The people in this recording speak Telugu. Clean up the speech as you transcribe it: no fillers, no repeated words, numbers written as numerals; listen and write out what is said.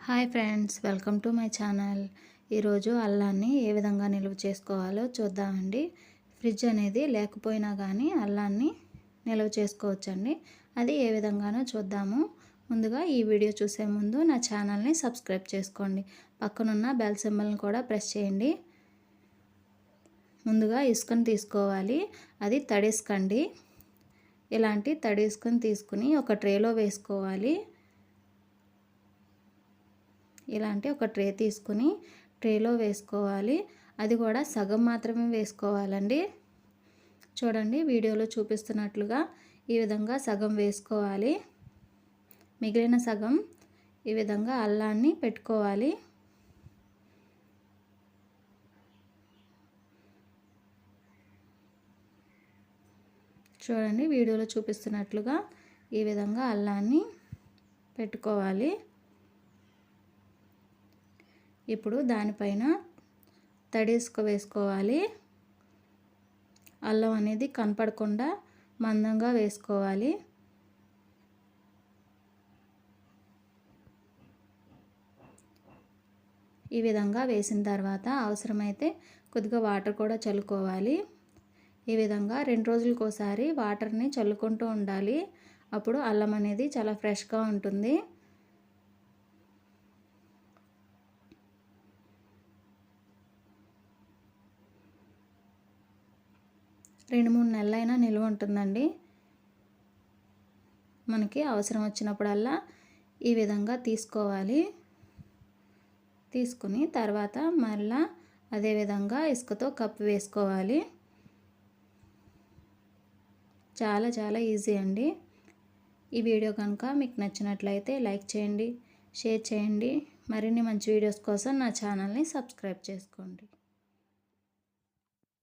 Hi friends, welcome to my channel. ఈరోజు అల్లాన్ని ఏ విధంగా నిల్వ చేసుకోవాలో చూద్దామండి. ఫ్రిడ్జ్ అనేది లేకపోయినా కానీ అల్లాన్ని నిల్వ చేసుకోవచ్చండి. అది ఏ విధంగానో చూద్దాము. ముందుగా ఈ వీడియో చూసే ముందు నా ఛానల్ని సబ్స్క్రైబ్ చేసుకోండి. పక్కనున్న బెల్ సింబల్ని కూడా ప్రెస్ చేయండి. ముందుగా ఇసుకను తీసుకోవాలి. అది తడి ఇసుక అండి. ఇలాంటి తడి ఇసుకను తీసుకుని ఒక ట్రేలో వేసుకోవాలి. ఇలాంటి ఒక ట్రే తీసుకుని ట్రేలో వేసుకోవాలి. అది కూడా సగం మాత్రమే వేసుకోవాలండి. చూడండి, వీడియోలో చూపిస్తున్నట్లుగా ఈ విధంగా సగం వేసుకోవాలి. మిగిలిన సగం ఈ విధంగా అల్లాన్ని పెట్టుకోవాలి. చూడండి, వీడియోలో చూపిస్తున్నట్లుగా ఈ విధంగా అల్లాన్ని పెట్టుకోవాలి. ఇప్పుడు దానిపైన తడి ఇసుక వేసుకోవాలి. అల్లం అనేది కనపడకుండా మందంగా వేసుకోవాలి. ఈ విధంగా వేసిన తర్వాత అవసరమైతే కొద్దిగా వాటర్ కూడా చల్లుకోవాలి. ఈ విధంగా 2 రోజులకోసారి వాటర్ని చల్లుకుంటూ ఉండాలి. అప్పుడు అల్లం అనేది చాలా ఫ్రెష్గా ఉంటుంది. 2-3 నెలలైనా నిల్వ ఉంటుందండి. మనకి అవసరం వచ్చినప్పుడల్లా ఈ విధంగా తీసుకోవాలి. తీసుకుని తర్వాత మళ్ళా అదే విధంగా ఇసుకతో కప్పి వేసుకోవాలి. చాలా ఈజీ అండి. ఈ వీడియో కనుక మీకు నచ్చినట్లయితే లైక్ చేయండి, షేర్ చేయండి. మరిన్ని మంచి వీడియోస్ కోసం నా ఛానల్ని సబ్స్క్రైబ్ చేసుకోండి.